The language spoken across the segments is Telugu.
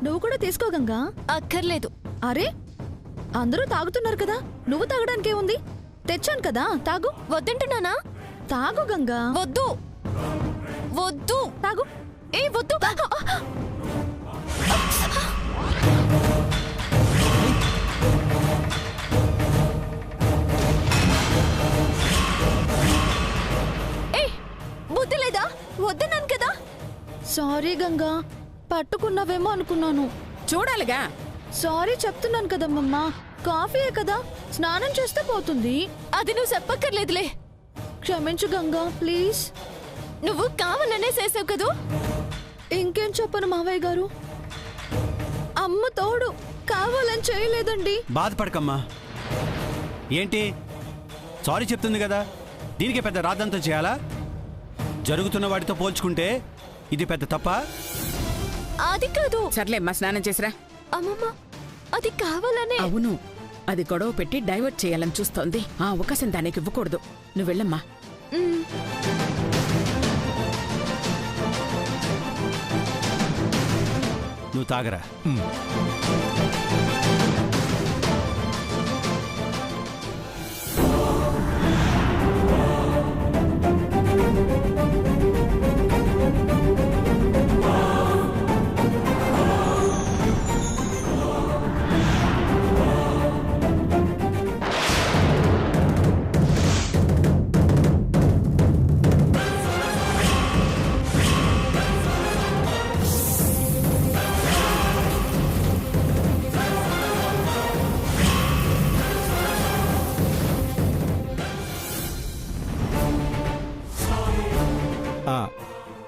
నువ్వు కూడా తీసుకో గంగా. అక్కర్లేదు. అరే అందరూ తాగుతున్నారు కదా, నువ్వు తాగడానికేముంది? తెచ్చాను కదా, తాగు. వద్దంటున్నానా? తాగు గంగా. వద్దు వద్దు. తాగు. ఏ వద్దు. ఏ బుద్ధి లేదా? వద్దన్నాను కదా. సారీ గంగా, పట్టుకున్నావేమో అనుకున్నాను. చూడాలిగా. సారీ చెప్తున్నాను కదమ్మమ్మా, కాఫీయే కదా, స్నానం చేస్తే పోతుంది. అది నువ్వు చెప్పక్కర్లేదులే. క్షమించు గంగా ప్లీజ్. నువ్వు కావాలనే చేసావు కదూ. ఇంకేం చెప్పను మావయ్య గారు, అమ్మ తోడు, కావాలని చేయలేదండి. బాధపడకమ్మా. ఏంటి సారీ చెప్తుంది కదా, దీనికి పెద్ద రాద్దంతం చేయాలా? జరుగుతున్న వాటితో పోల్చుకుంటే ఇది పెద్ద తప్ప? అది కాదు. సర్లేమ్మా, స్నానం చేసిరా. అమ్మమ్మ అది కావాలనే. అవును, అది గొడవ పెట్టి డైవర్ట్ చేయాలని చూస్తోంది. ఆ అవకాశం దానికి ఇవ్వకూడదు. నువ్వు వెళ్ళమ్మా. నువ్వు తాగరా.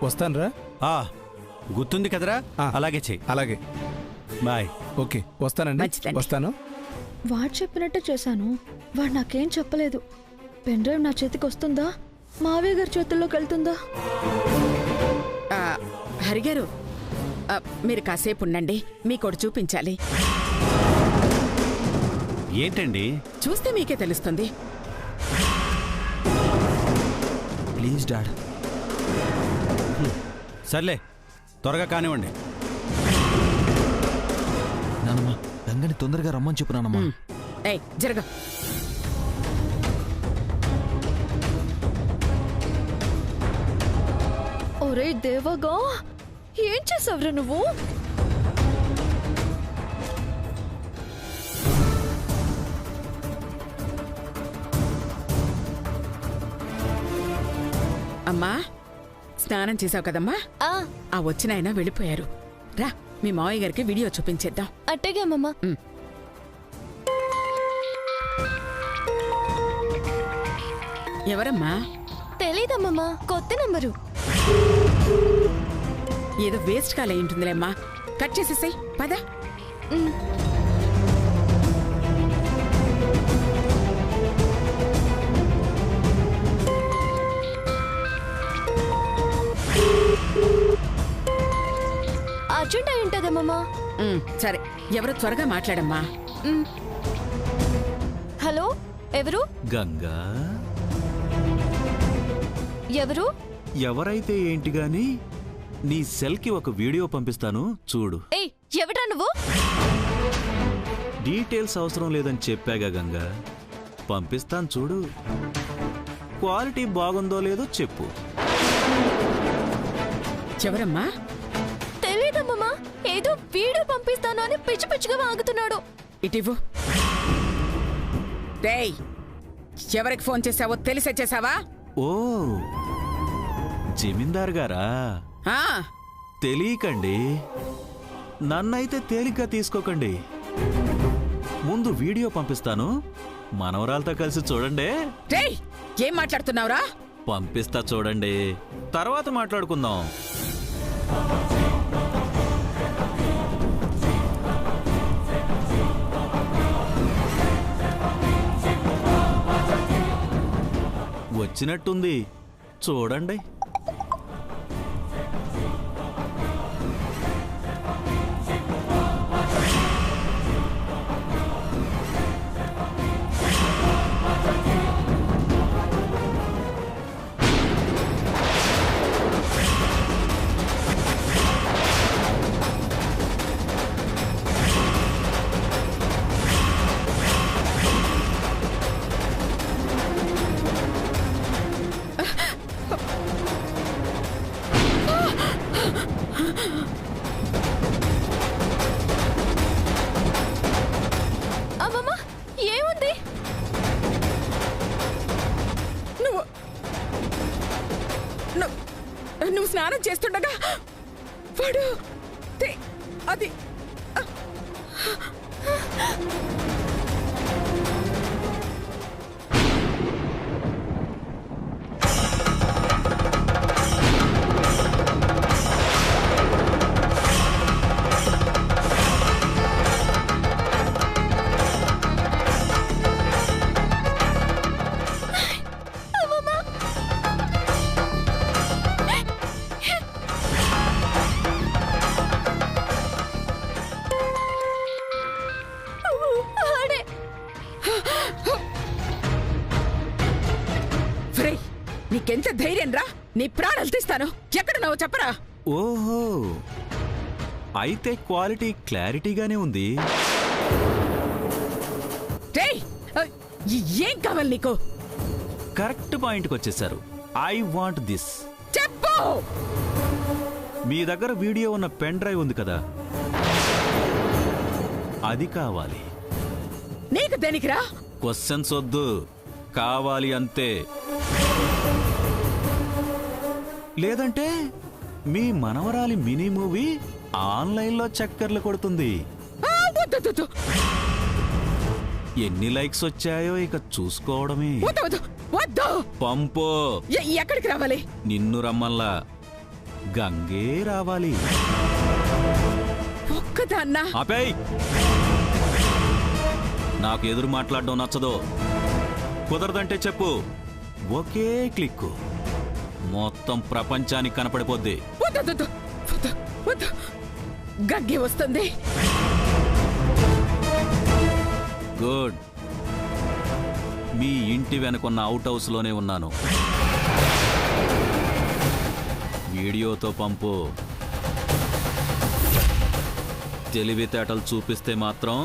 వస్తానరా. గుర్తుంది కదరా, అలాగే చెయ్యి. అలాగే. బాయ్. ఓకే వస్తానండి. వస్తాను. వాడు చెప్పినట్టే చేశాను, వాడు నాకేం చెప్పలేదు. పెన్ డ్రైవ్ నా చేతికి వస్తుందా, మావయ్య గారి చేతుల్లోకి వెళ్తుందా? హరిగారు, మీరు కాసేపు ఉండండి, మీకోటి చూపించాలి. ఏంటండి? చూస్తే మీకే తెలుస్తుంది. Please dad. సర్లే, త్వరగా కానివ్వండి. నానమ్మా, గంగని తొందరగా రమ్మని చెప్పు నానమ్మా. ఏయ్ జరగ. ఒరే దేవగా, ఏం చేసావురా నువ్వు? అమ్మా, స్నానం చేసావు కదమ్మా. ఆ వచ్చిన ఆయన వెళ్ళిపోయారు. రా, మీ మావయ్య గారికి వీడియో చూపించేద్దాం. అట్టగే అమ్మమ్మ. ఎవరమ్మా? తెలీదమ్మమ్మ, కొత్త నంబరు. ఏదో వేస్ట్ కాల్ అయి ఉంటుందిలేమ్మా. కట్ చేసేసాయి, పద. అర్జెంట్ అయి ఉంటదమ్మమ్మ. సరే, ఎవరో త్వరగా మాట్లాడమ్మా. హలో, ఎవరు? గంగా. ఎవరు? ఎవరైతే ఏంటి గాని, నీ సెల్కి ఒక వీడియో పంపిస్తాను చూడు. ఏయ్, ఎవడ్రా నువ్వు? డీటెయిల్స్ అవసరం లేదని చెప్పాగా గంగా. పంపిస్తాను చూడు. క్వాలిటీ బాగుందో లేదో చెప్పు. ఎవరమ్మా? తెలీదమ్మమ్మా, ఏదో వీడియో పంపిస్తాను అని పిచ్చి పిచ్చిగా వాగుతున్నాడు. ఇటివ్వు. డేయ్, ఎవరికి ఫోన్ చేసావో తెలిసే చేసావా? ఓ, జమీందార్ గారా? తెలియకండి, నన్నైతే తేలిగ్గా తీసుకోకండి. ముందు వీడియో పంపిస్తాను, మనవరాలతో కలిసి చూడండి. డేయ్, ఏం మాట్లాడుతున్నావురా? పంపిస్తా చూడండి, తర్వాత మాట్లాడుకుందాం. వచ్చినట్టుంది, చూడండి. అది ఆడే. ఫ్రై నీకెంత ధైర్యం రా, నీ ప్రాణాలు తీస్తాను. ఎక్కడున్నావో చెప్పరా. ఓహో, అయితే క్వాలిటీ క్లారిటీగానే ఉంది. రేయ్, ఏం కావాలి నీకు? కరెక్ట్ పాయింట్కి వచ్చేసారు. I want this. చెప్పు. మీ దగ్గర వీడియో ఉన్న పెన్ డ్రైవ్ ఉంది కదా, అది కావాలి. నీకు దేనికిరా? క్వశ్చన్స్ వద్దు, కావాలి అంతే. లేదంటే మీ మనవరాలి మినీ మూవీ ఆన్లైన్లో చక్కర్లు కొడుతుంది. వద్దు. ఎన్ని లైక్స్ వచ్చాయో ఇక చూసుకోవడమే. వద్దు. పంపు. ఎక్కడికి రావాలి? నిన్ను రమ్మల్లా గంగే రావాలి. ఒక్కదాన్నా? ఆపేయ్. నాకు ఎదురు మాట్లాడడం నచ్చదు. కుదరదంటే చెప్పు, ఒకే క్లిక్ మొత్తం ప్రపంచానికి కనపడిపోద్ది. వద్దు. గంగే వస్తుంది. గుడ్. మీ ఇంటి వెనుకున్న అవుట్ హౌస్ లోనే ఉన్నాను. వీడియోతో పంపు. తెలివితేటలు చూపిస్తే మాత్రం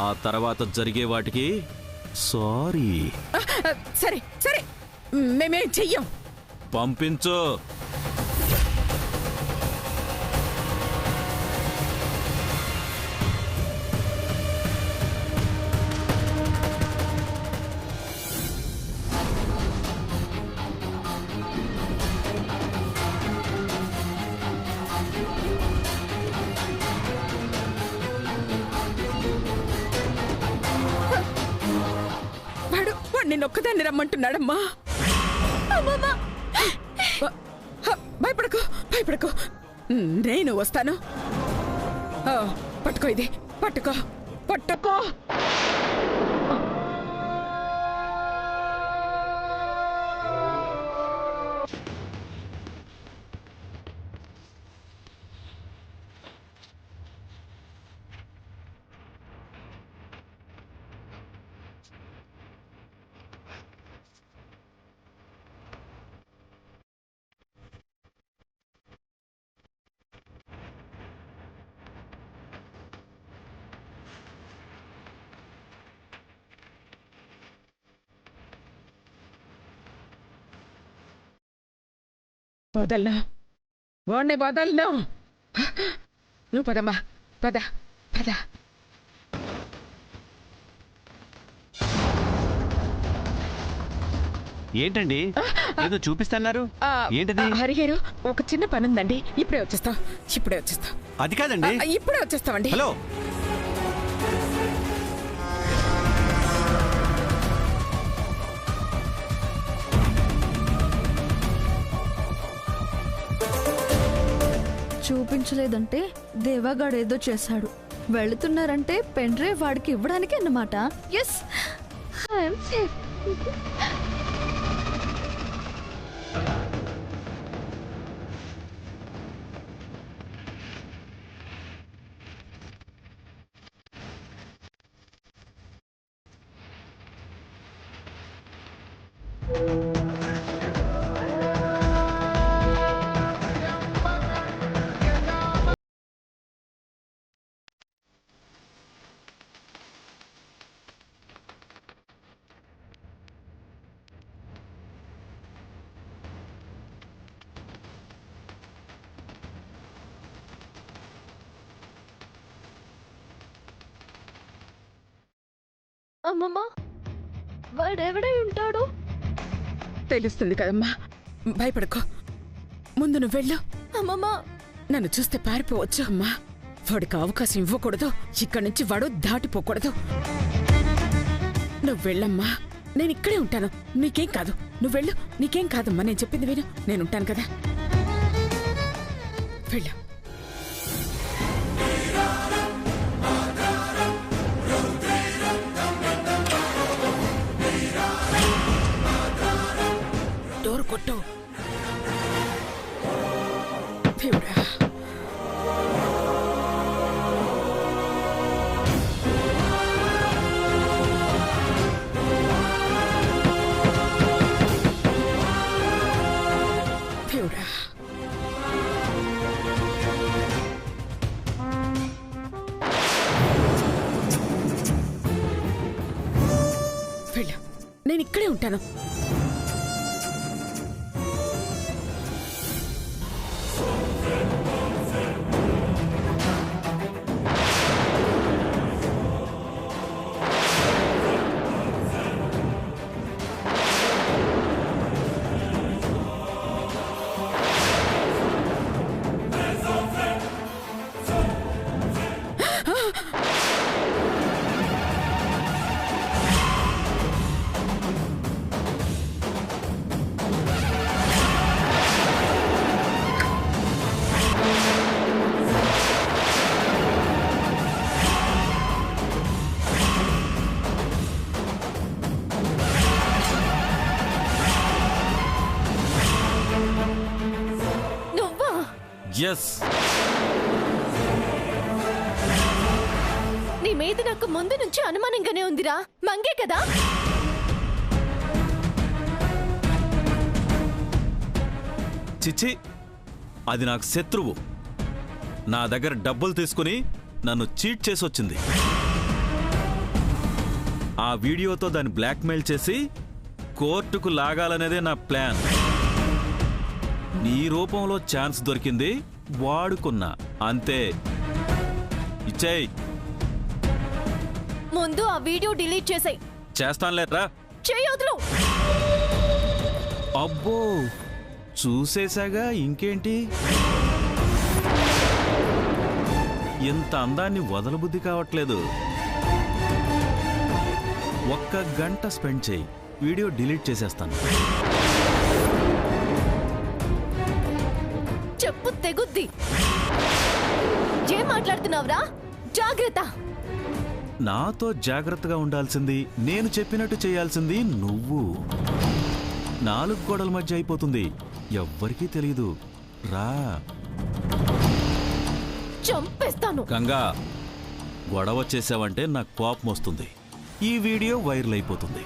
ఆ తర్వాత జరిగే వాటికి సారీ. సరే మేమేం చెయ్యం. పంపించు. వాడు నిన్నొక్కదాన్ని రమ్మంటున్నాడమ్మా. భయపడకు. నేను వస్తాను. పట్టుకో, ఇది పట్టుకో. వదలను, వాణ్ణి వదలను. నువ్వు పదమ్మా, పద. ఏంటండి ఏదో చూపిస్తున్నారు? ఏంటది? హరిగారు, ఒక చిన్న పని ఉందండి. ఇప్పుడే వచ్చేస్తాం. అది కాదండి. ఇప్పుడే వచ్చేస్తామండి. హలో, చూపించలేదంటే దేవాగాడేదో చేశాడు. వెళుతున్నారంటే పెన్ డ్రైవ్ వాడికి ఇవ్వడానికి అన్నమాట. Yes, I'm safe. అమ్మమ్మ, వాడెవడై ఉంటాడు? తెలుస్తుంది కదమ్మా, భయపడకో. ముందు నువ్వు వెళ్ళు. అమ్మమ్మ, నన్ను చూస్తే పారిపోవచ్చు. అమ్మా, వాడికి అవకాశం ఇవ్వకూడదు. ఇక్కడి నుంచి వాడు దాటిపోకూడదు. నువ్వు వెళ్ళమ్మా, నేను ఇక్కడే ఉంటాను. నీకేం కాదు, నువ్వు వెళ్ళు. నీకేం కాదమ్మా, నేను చెప్పింది విను. నేనుంటాను కదా, వెళ్ళు. డోర్ కొట్టు. దేవుడా, దేవుడా. వెళ్ళు, నేను ఇక్కడే ఉంటాను. ఎస్, నీ మీద నాకు ముందు నుంచి అనుమానంగానే ఉందిరా. మంగే కదా? చిచ్చి, అది నాకు శత్రువు. నా దగ్గర డబ్బులు తీసుకుని నన్ను చీట్ చేసి వచ్చింది. ఆ వీడియోతో దాన్ని బ్లాక్మెయిల్ చేసి కోర్టుకు లాగాలనేదే నా ప్లాన్. నీ రూపంలో ఛాన్స్ దొరికింది, వాడుకున్నా అంతే. ఇచ్చేయ్. ముందు ఆ వీడియో డిలీట్ చేసేయ్. చేస్తానులేరా. చేయొద్దు. అబ్బో, చూసేశాగా, ఇంకేంటి? ఇంత అందాన్ని వదలబుద్ధి కావట్లేదు. ఒక్క గంట స్పెండ్ చేయి, వీడియో డిలీట్ చేసేస్తాను. చెప్పు తెగుద్ది. ఏం మాట్లాడుతున్నావురా? జాగ్రత్త. నాతో జాగ్రత్తగా ఉండాల్సింది, నేను చెప్పినట్టు చేయాల్సింది నువ్వు. 4 గోడల మధ్య అయిపోతుంది, ఎవ్వరికీ తెలీదు. రా. చంపేస్తాను. గంగా, గొడవ చేసావంటే నాకు కోపం వస్తుంది. ఈ వీడియో వైరల్ అయిపోతుంది.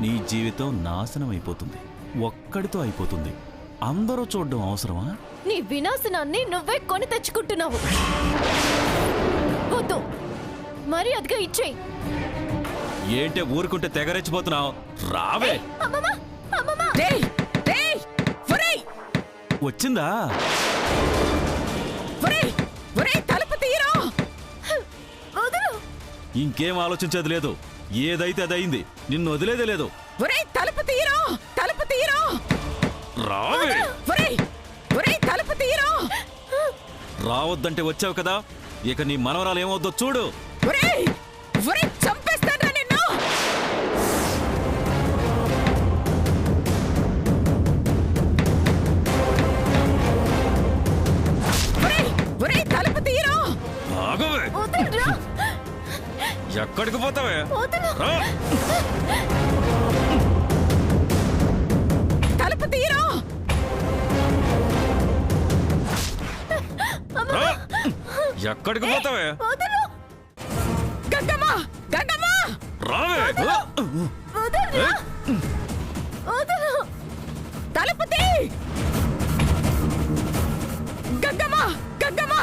నీ జీవితం నాశనం అయిపోతుంది. ఒక్కడితో అయిపోతుంది. అందరూ చూడడం అవసరమా? నీ వినాశనాన్ని నువ్వే కొని తెచ్చుకుంటున్నావు. వద్దు, మరి అదిగా ఇచ్చేయి. ఏంటే ఊరుకుంటే తెగరెచ్చిపోతున్నావు? రావే. అమ్మమ్మా, అమ్మమ్మా. వచ్చిందా? తలుపు తీయరా. వదులు. ఇంకేం ఆలోచించేది లేదు. ఏదైతే అదయింది. నిన్ను వదిలేదే లేదు. తలుపు తీయరా. తలుపు తీయరా. రావే. తలుపు తీయరా. రావద్దంటే వచ్చావు కదా, ఇక నీ మనవరాలు ఏమవుద్దో చూడు. చంపేస్తాను నిన్ను. తలుపు తీయరా. ఆగవే. వదలరా. ఎక్కడికి పోతావే? వదలు. రా. తలుపు తీయరా. రా. ఎక్కడికి పోతావే? వదలు. గంగమ్మ, గంగమ్మ. రావే. వదలరా. వదలు. తలుపు తీ. గంగమ్మ, గంగమ్మ.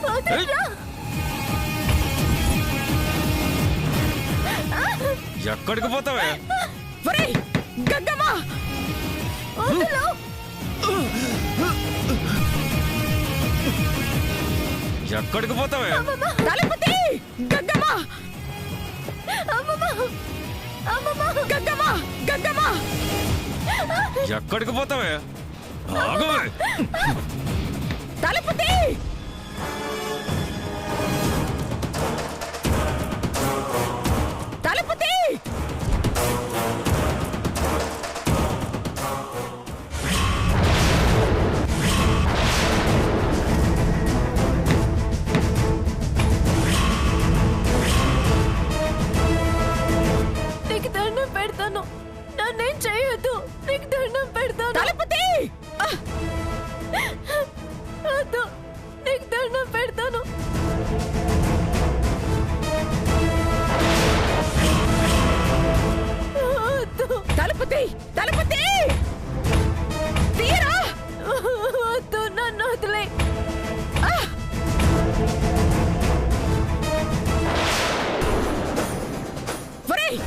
వదలరా. ఎక్కడికి పోతావే? గంగమ్మ. వదలు. ఎక్కడికి పోతావే? తలుపు తీ. గంగమ్మ. అమ్మమ్మ, అమ్మమ్మ. గంగమ్మ. గంగమ్మ ఎక్కడికి పోతావే? ఆగవే! తలుపు తీ! తలుపు తీ! నీకు దండం పెడతాను, నన్నేం చేయొద్దు. నీకు దండం పెడతాను. తలుపు తీ! వద్దు, నీకు దండం పెడతాను. వద్దు, తలుపు తీ! తలుపు తీ! తీరా! వద్దు, నన్ను వదిలే. ఒరేయ్!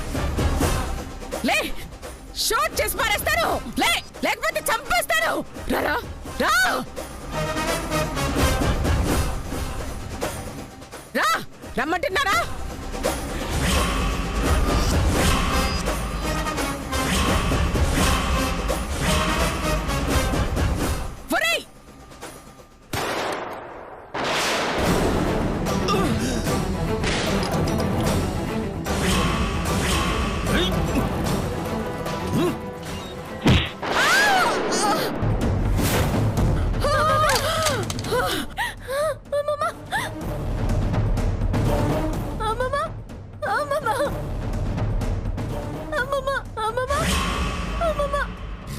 లే! షూట్ చేసి పారేస్తాను! లే! లేకపోతే చంపేస్తాను! రా! రా! రా! రమ్మంటున్నారా? ఒరేయ్!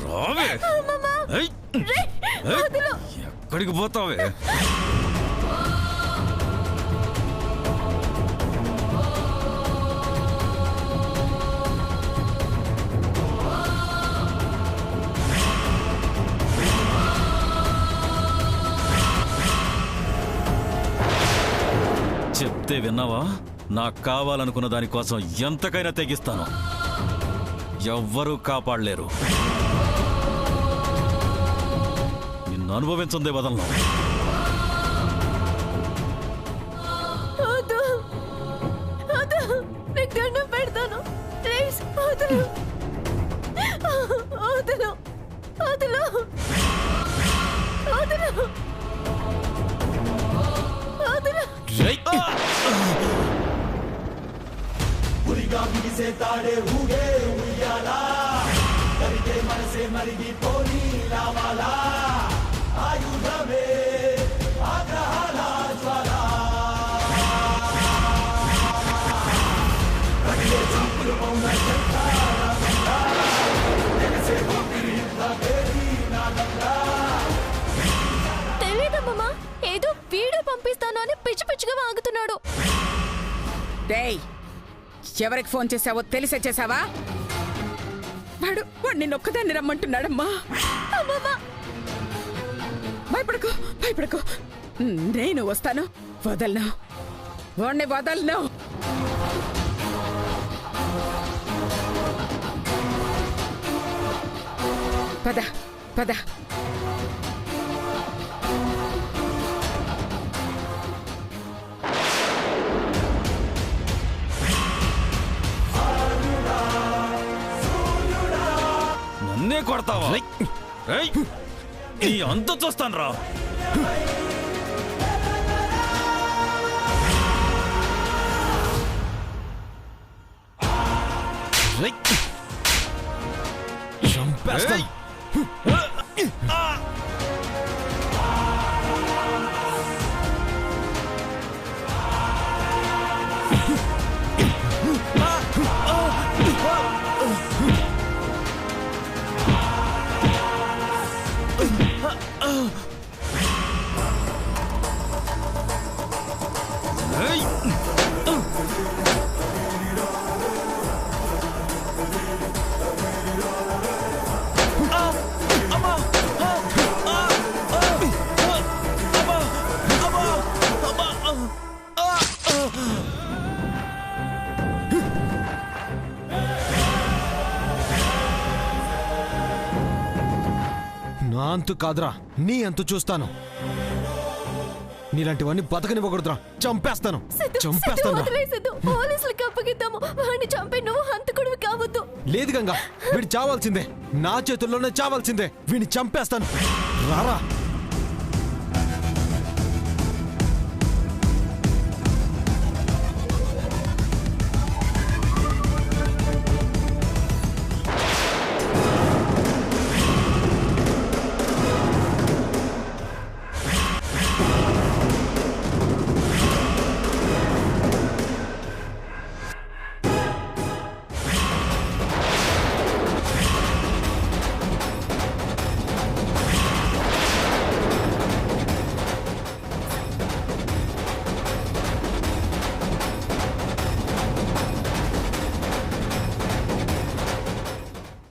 రావే! ఏయ్! ఏయ్! ఎక్కడికి పోతావే? చెప్తే విన్నావా? నాకు కావాలనుకున్న దానికోసం ఎంతకైనా తెగిస్తాను. ఎవ్వరూ కాపాడలేరు. నిన్ను అనుభవించందే వదలను. వద్దు, వద్దు, నీకు దండం పెడతాను. ప్లీజ్ వదలు, వదలు, వదలు, వదలు, వదలు. తెలీదమ్మా, ఏదో వీడియో పంపిస్తాను అని పిచ్చి పిచ్చిగా వాగుతున్నాడు. డేయ్! ఎవరికి ఫోన్ చేసావో తెలిసే చేసావా? వాడు నిన్నొక్కదాన్ని రమ్మంటున్నాడమ్మా. భయపడకు, భయపడకు, నేను వస్తాను. వదలను, వాడిని వదలను. పద పద. నన్నే కొడతావా? ఏయ్! నీ అంత చూస్తాను రా. చంపేస్తాను. నా అంతు కాదురా, నీ అంతు చూస్తాను. నీలాంటివన్నీ బతకనివ్వకూడదురా. చంపేస్తాను, సిద్ధు, సిద్ధు, చంపేస్తాను. వదిలేయ్ సిద్ధు. పోలీసులకు అప్పగిద్దాము. వాడిని చంపి నువ్వు హంతకుడివి కావద్దు. లేదు గంగా, వీడు చావాల్సిందే. నా చేతుల్లోనే చావాల్సిందే. వీడిని చంపేస్తాను. రారా.